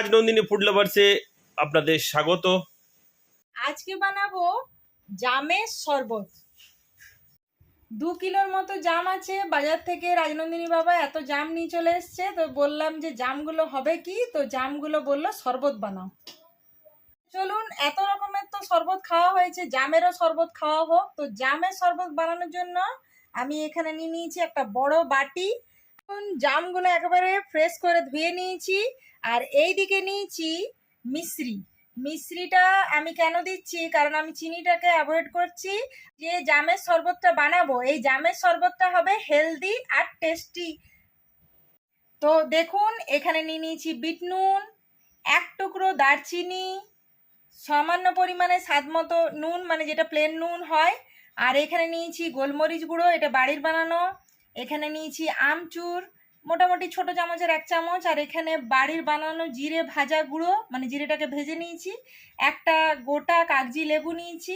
Rajnandini food লাভার্সে আপনাদের স্বাগত। আজকে বানাবো জামের শরবত। 2 কিলোর মতো জাম আছে বাজার থেকে। রাজনন্দিনী বাবা এত জাম নিয়ে চলে এসছে, তো বললাম যে জামগুলো হবে কি, তো জামগুলো বললো শরবত বানাও। চলুন, এত রকমের তো শরবত খাওয়া হয়েছে, জামেরও শরবত খাওয়া হোক। তো জামের শরবত বানানোর জন্য আমি এখানে নিয়ে নিয়েছি একটা বড় বাটি। জামগুলো একেবারে ফ্রেশ করে ধুয়ে নিয়েছি। আর এই দিকে নিয়েছি মিশ্রিটা আমি কেন দিচ্ছি, কারণ আমি চিনিটাকে অ্যাভয়েড করছি। যে জামের শরবতটা বানাবো, এই জামের শরবতটা হবে হেলদি আর টেস্টি। তো দেখুন, এখানে নিয়ে নিয়েছি বিট নুন, 1 টুকরো দারচিনি, সামান্য পরিমাণে স্বাদ মতো নুন, মানে যেটা প্লেন নুন হয়। আর এখানে নিয়েছি গোলমরিচ গুঁড়ো, এটা বাড়ির বানানো। এখানে নিয়েছি আমচুর, মোটামুটি ছোট চামচের 1 চামচ। আর এখানে বাড়ির বানানো জিরে ভাজা গুঁড়ো, মানে জিরেটাকে ভেজে নিয়েছি। একটা গোটা কাগজি লেবু নিয়েছি।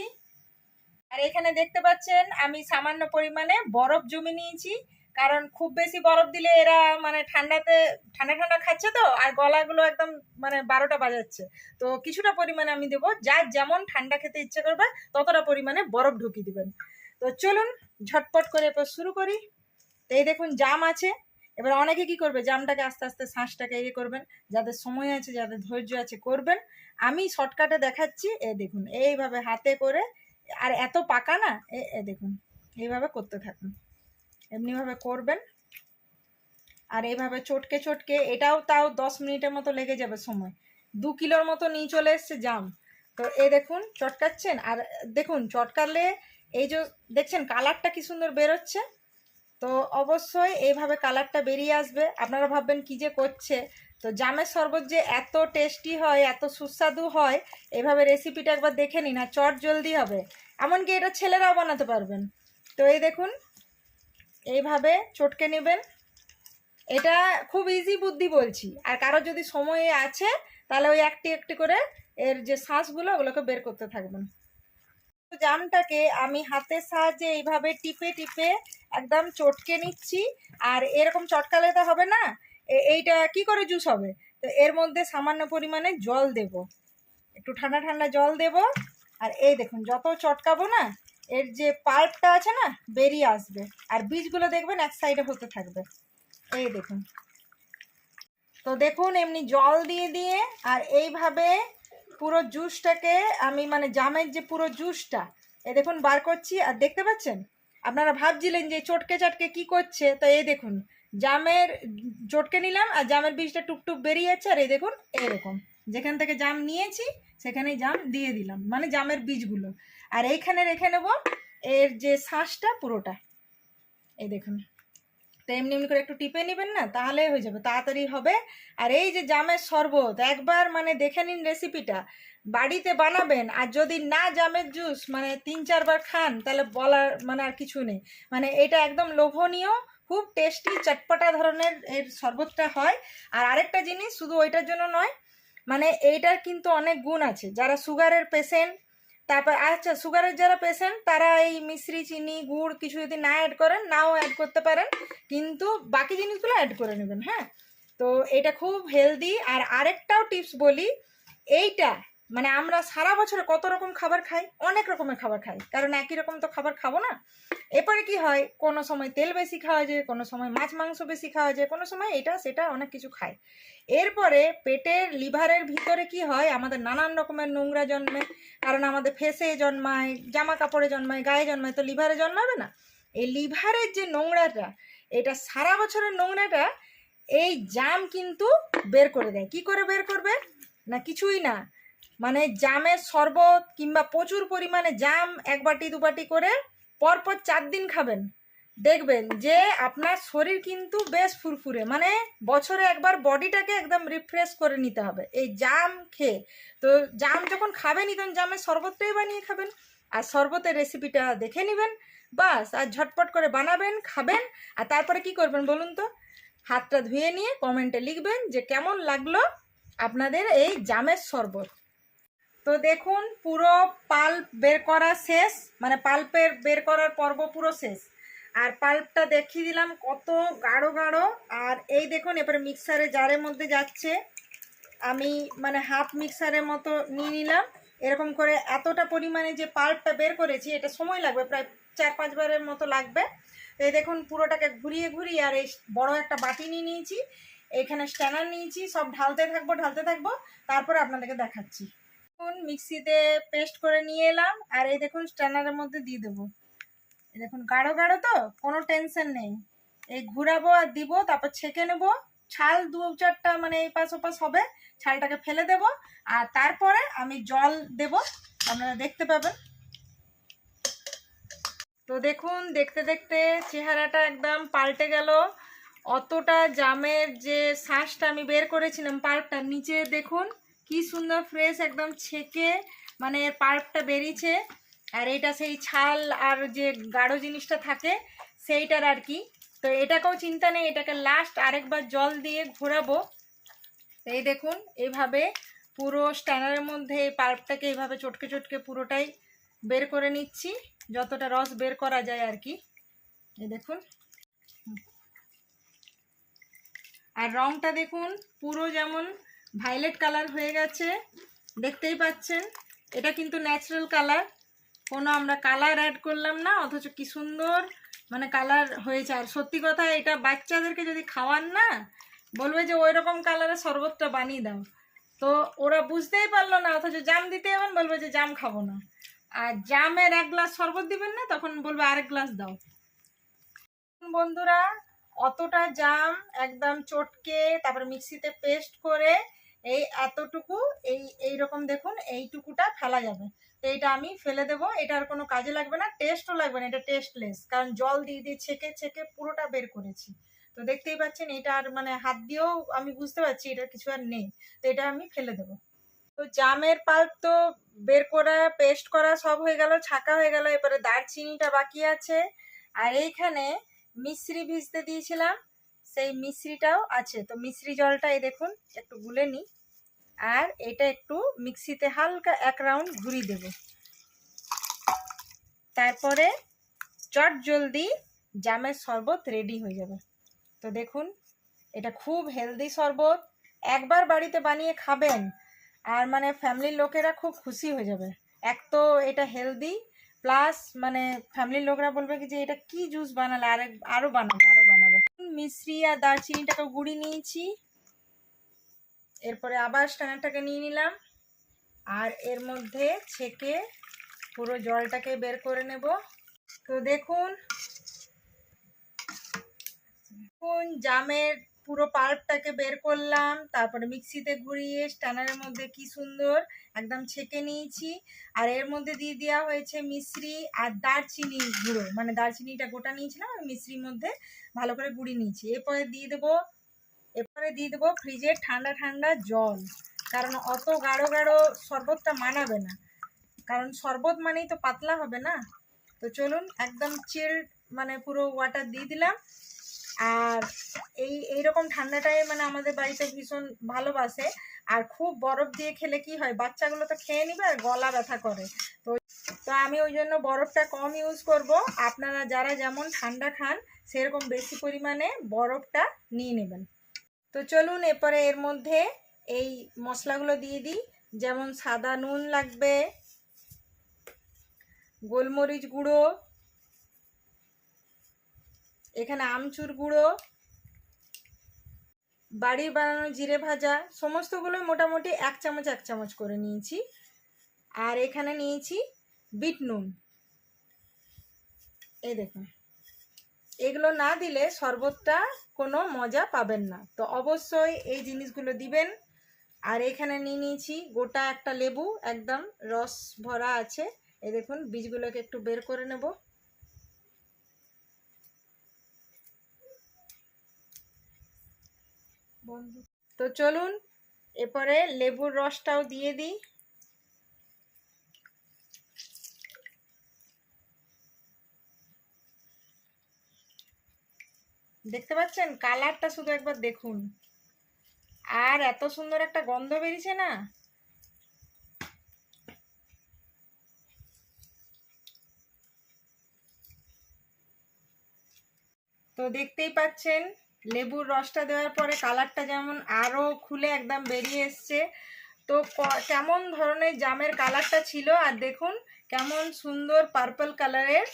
আর এখানে দেখতে পাচ্ছেন আমি সামান্য পরিমাণে বরফ জমে নিয়েছি, কারণ খুব বেশি বরফ দিলে এরা মানে ঠান্ডাতে ঠান্ডা ঠান্ডা খাচ্ছে, তো আর গলাগুলো একদম মানে 12টা বাজাচ্ছে। তো কিছুটা পরিমাণে আমি দেবো, যার যেমন ঠান্ডা খেতে ইচ্ছে করবে ততটা পরিমাণে বরফ ঢুকিয়ে দিবেন। তো চলুন ঝটপট করে এরপর শুরু করি। তো এই দেখুন জাম আছে। এবার অনেকে কি করবে, জামটাকে আস্তে আস্তে শাঁসটাকে ইয়ে করবেন, যাদের সময় আছে যাদের ধৈর্য আছে করবেন। আমি শর্টকাটে দেখাচ্ছি। দেখুন এইভাবে হাতে করে, আর এত পাকা না, দেখুন এইভাবে করতে থাকুন, এমনিভাবে করবেন। আর এইভাবে চটকে চটকে, এটাও তাও 10 মিনিটের মতো লেগে যাবে সময়। 2 কিলোর মতো নিয়ে চলে এসছে জাম। তো এই দেখুন চটকাচ্ছেন, আর দেখুন চটকালে এই যে দেখছেন কালারটা কি সুন্দর বেরোচ্ছে। তো অবশ্যই এইভাবে কালারটা বেরিয়ে আসবে, আপনারা ভাববেন কি যে করছে। তো জামের শরবত যে এত টেস্টি হয়, এত সুস্বাদু হয়, এভাবে রেসিপিটা একবার দেখে নিন, আর চট জলদি হবে। এমনকি এটা ছেলেরাও বানাতে পারবেন। তো এই দেখুন এইভাবে চটকে নেবেন। এটা খুব ইজি বুদ্ধি বলছি, আর কারো যদি সময় আছে তাহলে ওই একটি একটি করে এর যে শাঁসগুলো ওগুলোকে বের করতে থাকবেন। জামটাকে আমি হাতের সাহায্যে এইভাবে টিপে টিপে একদম চটকে নিচ্ছি। আর এরকম চটকালে তো হবে না, এইটা কি করে জুস হবে। তো এর মধ্যে সামান্য পরিমাণে জল দেব, একটু ঠান্ডা ঠান্ডা জল দেব। আর এই দেখুন যত চটকাবো না, এর যে পাল্পটা আছে না বেরিয়ে আসবে, আর বীজগুলো দেখবেন এক সাইডে হতে থাকবে। এই দেখুন, তো দেখুন এমনি জল দিয়ে দিয়ে আর এইভাবে পুরো জুসটাকে আমি মানে জামের যে পুরো জুসটা দেখুন বার করছি। আর দেখতে পাচ্ছেন, আপনারা ভাবছিলেন যে চটকে চটকে কি করছে, তো এই দেখুন জামের চটকে নিলাম আর জামের বীজটা টুকটুক বেরিয়ে যাচ্ছে। আর এই দেখুন এরকম যেখান থেকে জাম নিয়েছি সেখানেই জাম দিয়ে দিলাম, মানে জামের বীজগুলো। আর এইখানে রেখে নেব এর যে শাঁসটা পুরোটা। এই দেখুন, তো এমনি এমনি করে একটু টিপে নেবেন না, তাহলে হয়ে যাবে, তাড়াতাড়ি হবে। আর এই যে জামের শরবত একবার মানে দেখে নিন রেসিপিটা, বাড়িতে বানাবেন। আর যদি না জামের জুস মানে 3-4 বার খান তাহলে বলার মানে আর কিছু নেই। মানে এটা একদম লোভনীয়, খুব টেস্টি চটপটা ধরনের এর শরবতটা হয়। আর আরেকটা জিনিস, শুধু ওইটার জন্য নয়, মানে এইটার কিন্তু অনেক গুণ আছে। যারা সুগারের পেশেন্ট, তারপর আচ্ছা সুগারের যারা পেশেন্ট তারা এই মিশ্রি, চিনি, গুড় কিছু যদি না অ্যাড করেন, নাও অ্যাড করতে পারেন, কিন্তু বাকি জিনিসগুলো অ্যাড করে নেবেন। হ্যাঁ, তো এটা খুব হেলদি। আর আরেকটাও টিপস বলি, এইটা মানে আমরা সারা বছরে কত রকম খাবার খাই, অনেক রকমের খাবার খাই, কারণ একই রকম তো খাবার খাবো না। এরপরে কি হয়, কোনো সময় তেল বেশি খাওয়া যায়, কোনো সময় মাছ মাংস বেশি খাওয়া যায়, কোনো সময় এটা সেটা অনেক কিছু খায়। এরপরে পেটের লিভারের ভিতরে কি হয়, আমাদের নানান রকমের নোংরা জন্মে, কারণ আমাদের ফেসে জন্মায়, জামা কাপড়ে জন্মায়, গায়ে জন্মায়, তো লিভারে জন্মাবে না। এই লিভারের যে নোংরাটা, এটা সারা বছরের নোংরাটা এই জাম কিন্তু বের করে দেয়। কি করে বের করবে না, কিছুই না, মানে জামের শরবত কিংবা প্রচুর পরিমাণে জাম 1 বাটি 2 বাটি করে পরপর 4 দিন খাবেন, দেখবেন যে আপনার শরীর কিন্তু বেশ ফুরফুরে, মানে বছরে একবার বডিটাকে একদম রিফ্রেশ করে নিতে হবে এই জাম খেয়ে। তো জাম যখন খাবেনই তখন জামের শরবতটাই বানিয়ে খাবেন, আর শরবতের রেসিপিটা দেখে নেবেন, বাস। আর ঝটপট করে বানাবেন, খাবেন। আর তারপরে কি করবেন বলুন তো, হাতটা ধুয়ে নিয়ে কমেন্টে লিখবেন যে কেমন লাগলো আপনাদের এই জামের শরবত। তো দেখুন পুরো পাল্প বের করা শেষ, মানে পাল্পের বের করার পর্ব পুরো শেষ। আর পাল্পটা দেখিয়ে দিলাম কত গাঢ় গাঢ়। আর এই দেখুন এবারে মিক্সারে জারের মধ্যে যাচ্ছে। আমি মানে হাফ মিক্সারের মতো নিয়ে নিলাম। এরকম করে এতটা পরিমাণে যে পাল্পটা বের করেছি, এটা সময় লাগবে, প্রায় 4-5 বারের মতো লাগবে। এই দেখুন পুরোটাকে ঘুরিয়ে ঘুরিয়ে, আর এই বড় একটা বাটি নিয়ে নিয়েছি, এখানে স্ট্যানার নিয়েছি, সব ঢালতে থাকবো, তারপরে আপনাদেরকে দেখাচ্ছি। এখন মিক্সিতে পেস্ট করে নিয়ে এলাম, আর এই দেখুন স্ট্যানারের মধ্যে দিয়ে দেবো। এই দেখুন গাঢ় গাঢ়, তো কোনো টেনশন নেই। এই ঘুরাবো আর দিব, তারপর ছেঁকে নেবো। ছাল 2-4টা মানে এই পাশ ওপাশ হবে, ছালটাকে ফেলে দেব, আর তারপরে আমি জল দেব, আপনারা দেখতে পাবেন। তো দেখুন দেখতে দেখতে চেহারাটা একদম পাল্টে গেল। অতটা জামের যে শাঁসটা আমি বের করেছিলাম পাল্পটা, নিচে দেখুন কি সুন্দর ফ্রেশ একদম ছেঁকে মানে পাল্পটা বেরিয়েছে। আর এটা সেই ছাল আর যে গাঢ় জিনিসটা থাকে সেইটার আর কি। তো এটাকেও চিন্তা নেই, এটাকে লাস্ট আরেকবার জল দিয়ে ঘোরাবো। এই দেখুন এইভাবে পুরো স্ট্যানারের মধ্যে এই পাল্পটাকে এইভাবে চটকে চটকে পুরোটাই বের করে নিচ্ছি, যতটা রস বের করা যায় আর কি। এই দেখুন, আর রংটা দেখুন পুরো যেমন ভায়োলেট কালার হয়ে গেছে, দেখতেই পাচ্ছেন। এটা কিন্তু ন্যাচারাল কালার, কোনো আমরা কালার অ্যাড করলাম না, অথচ কি সুন্দর মানে কালার হয়েছে। আর সত্যি কথা, এটা বাচ্চাদেরকে যদি খাওয়ান না, বলবে যে ওই রকম কালারের শরবতটা বানিয়ে দাও। তো ওরা বুঝতেই পারলো না, অথচ জাম দিতে যাবেন বলবে যে জাম খাবো না, আর জামের 1 গ্লাস শরবত দিবেন না, তখন বলবে আরেক গ্লাস দাও। বন্ধুরা, অতটা জাম একদম চটকে তারপরে মিক্সিতে পেস্ট করে এই এতটুকু এইরকম দেখুন এইটুকুটা ফেলা যাবে। তো এটা আমি ফেলে দেবো, এটা আর কোনো কাজে লাগবে না, টেস্টও লাগবে না, এটা টেস্টলেস, কারণ জল দিয়ে দিয়ে ছেঁকে ছেঁকে পুরোটা বের করেছি। তো দেখতেই পাচ্ছেন এটা আর মানে হাত দিয়েও আমি বুঝতে পারছি এটা কিছু আর নেই। তো এটা আমি ফেলে দেবো। তো জামের পাল্প তো বের করা পেস্ট করা সব হয়ে গেল, ছাকা হয়ে গেল, এবারে দারচিনিটা বাকি আছে। আর এইখানে মিশ্রি ভিজতে দিয়েছিলাম, সেই মিশ্রিটাও আছে। তো মিশ্রি জলটা এই দেখুন একটু গুলে নিই, আর এটা একটু মিক্সিতে হালকা 1 রাউন্ড ঘুরিয়ে দেব, তারপরে চট জলদি জামের শরবত রেডি হয়ে যাবে। তো দেখুন এটা খুব হেলদি শরবত, একবার বাড়িতে বানিয়ে খাবেন আর মানে ফ্যামিলির লোকেরা খুব খুশি হয়ে যাবে। এক তো এটা হেলদি, প্লাস মানে ফ্যামিলির লোকরা বলবে কি যে এটা কি জুস বানালে, আরো বানাবে। মিশ্রি আর দারচিনিটাকে গুঁড়ি নিয়েছি, এরপরে আবার স্ট্যান্ডটাকে নিয়ে নিলাম, আর এর মধ্যে ছেঁকে পুরো জলটাকে বের করে নেব। তো দেখুন জামের পুরো পাল্পটাকে বের করলাম, তারপরে মিক্সিতে ঘুরিয়ে স্ট্যানারের মধ্যে কি সুন্দর একদম ছেঁকে নিয়েছি। আর এর মধ্যে দিয়ে দেওয়া হয়েছে মিশ্রি আর দারচিনি গুঁড়ো, মানে দারচিনিটা গোটা নিয়েছিলাম, মিশ্রির মধ্যে ভালো করে গুঁড়ি নিয়েছি। এরপরে দিয়ে দেবো ফ্রিজের ঠান্ডা ঠান্ডা জল, কারণ অত গাঢ় গাঢ় শরবতটা মানাবে না, কারণ শরবত মানেই তো পাতলা হবে না। তো চলুন একদম চিল্ড মানে পুরো ওয়াটার দিয়ে দিলাম। আর এইরকম ঠান্ডাটাই মানে আমাদের বাড়িতে ভীষণ ভালোবাসে। আর খুব বরফ দিয়ে খেলে কি হয়, বাচ্চাগুলো তো খেয়ে নিবে আর গলা ব্যথা করে। তো তো আমি ওই জন্য বরফটা কম ইউজ করব। আপনারা যারা যেমন ঠান্ডা খান সেরকম বেশি পরিমাণে বরফটা নিয়ে নেবেন। তো চলুন এরপরে এর মধ্যে এই মশলাগুলো দিয়ে দিই, যেমন সাদা নুন লাগবে, গোলমরিচ গুঁড়ো, এখানে আমচুর গুঁড়ো, বাড়ির বানানো জিরে ভাজা, সমস্তগুলো মোটামুটি 1 চামচ 1 চামচ করে নিয়েছি। আর এখানে নিয়েছি বিট নুন। এই দেখুন, এগুলো না দিলে শরবতটা কোনো মজা পাবেন না, তো অবশ্যই এই জিনিসগুলো দিবেন। আর এখানে নিয়ে নিয়েছি গোটা একটা লেবু, একদম রস ভরা আছে। এই দেখুন বীজগুলোকে একটু বের করে নেব। তো চলুন এরপরে লেবুর রসটাও দিয়ে দিই। দেখতে পাচ্ছেন কালারটা শুধু একবার দেখুন, আর এত সুন্দর একটা গন্ধ বেরিয়েছে না। তো দেখতেই পাচ্ছেন লেবুর রসটা দেওয়ার পরে কালারটা যেমন আরও খুলে একদম বেরিয়ে এসছে। তো কেমন ধরনের জামের কালারটা ছিল, আর দেখুন কেমন সুন্দর পার্পল কালারের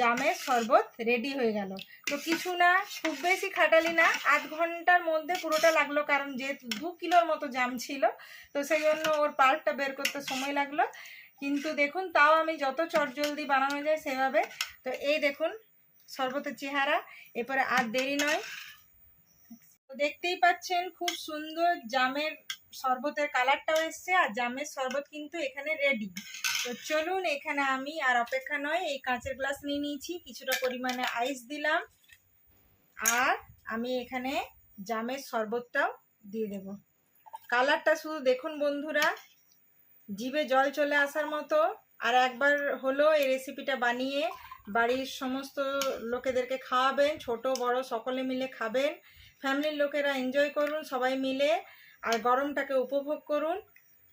জামের শরবত রেডি হয়ে গেল। তো কিছু না, খুব বেশি খাটালি না, 8 ঘন্টার মধ্যে পুরোটা লাগলো, কারণ যেহেতু 2 কিলোর মতো জাম ছিল, তো সেই জন্য ওর পাল্পটা বের করতে সময় লাগলো। কিন্তু দেখুন তাও আমি যত চটজলদি বানানো যায় সেভাবে। তো এই দেখুন শরবতের চেহারা। এরপরে আর দেরি নয়, তো দেখতেই পাচ্ছেন খুব সুন্দর জামের শরবতের কালারটাও এসছে, আর জামের শরবত কিন্তু এখানে রেডি। তো চলুন, এখানে আমি আর অপেক্ষা নয়, এই কাঁচের গ্লাস নিয়ে নিয়েছি, কিছুটা পরিমাণে আইস দিলাম, আর আমি এখানে জামের শরবতটাও দিয়ে দেব। কালারটা শুধু দেখুন বন্ধুরা, জিভে জল চলে আসার মতো। আর একবার হলো এই রেসিপিটা বানিয়ে বাড়ির সমস্ত লোকেদেরকে খাওয়াবেন, ছোট বড় সকলে মিলে খাবেন, ফ্যামিলির লোকেরা এনজয় করুন সবাই মিলে, আর গরমটাকে উপভোগ করুন।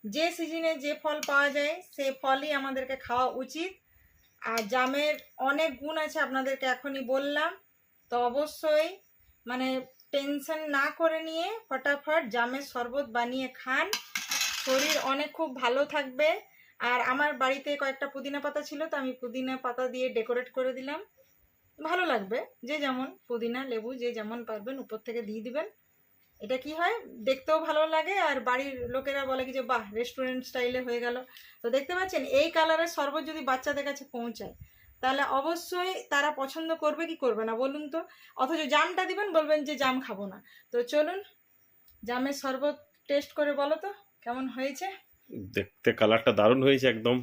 যে সিজনে যে ফল পাওয়া যায় সে ফলই আমাদেরকে খাওয়া উচিত। আর জামের অনেক গুণ আছে, আপনাদেরকে এখনই বললাম। তো অবশ্যই মানে টেনশন না করে নিয়ে ফটাফট জামের শরবত বানিয়ে খান, শরীর অনেক খুব ভালো থাকবে। আর আমার বাড়িতে কয়েকটা পুদিনা পাতা ছিল, তো আমি পুদিনা পাতা দিয়ে ডেকোরেট করে দিলাম, ভালো লাগবে। যে যেমন পুদিনা লেবু যে যেমন পারবেন উপর থেকে দিয়ে দিবেন। এটা কি হয়, দেখতেও ভালো লাগে, আর বাড়ির লোকেরা বলে কি যে বাহ, রেস্টুরেন্ট স্টাইলে হয়ে গেল। তো দেখতে পাচ্ছেন এই কালারের শরবত যদি বাচ্চাদের কাছে পৌঁছায় তাহলে অবশ্যই তারা পছন্দ করবে কি করবে না বলুন তো। অথচ জামটা দিবেন, বলবেন যে জাম খাবো না। তো চলুন জামের শরবত টেস্ট করে বলো তো কেমন হয়েছে। দেখতে কালারটা দারুণ হয়েছে, একদম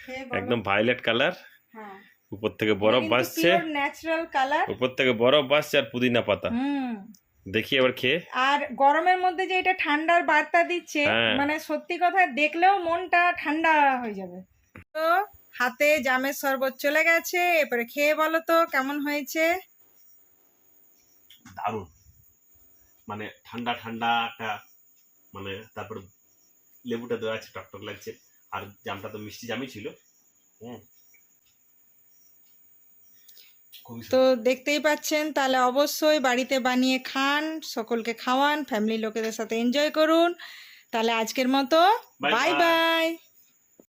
খেয়ে বলো। একদম ভায়োলেট কালার, হ্যাঁ, উপর থেকে বরফ ভাসছে, ন্যাচারাল কালার। উপর থেকে বরফ ভাসছে আর পুদিনা পাতা। দেখি এবার খেয়ে। আর গরমের মধ্যে যে এটা ঠান্ডার বার্তা দিচ্ছে, হ্যাঁ। মানে সত্যি কথা দেখলেও মনটা ঠান্ডা হয়ে যাবে। তো হাতে জামের শরবত চলে গেছে, এবারে খেয়ে বলো তো কেমন হয়েছে। দারুণ, মানে ঠান্ডা ঠান্ডা একটা, মানে তারপর লেবুটা দেওয়া আছে, টকটক লাগছে, আর জামটা তো মিষ্টি জামই ছিল। তো দেখতেই পাচ্ছেন, তাহলে অবশ্যই বাড়িতে বানিয়ে খান, সকলকে খাওয়ান, ফ্যামিলি লোকেদের সাথে এনজয় করুন। তাহলে আজকের মতো বাই বাই।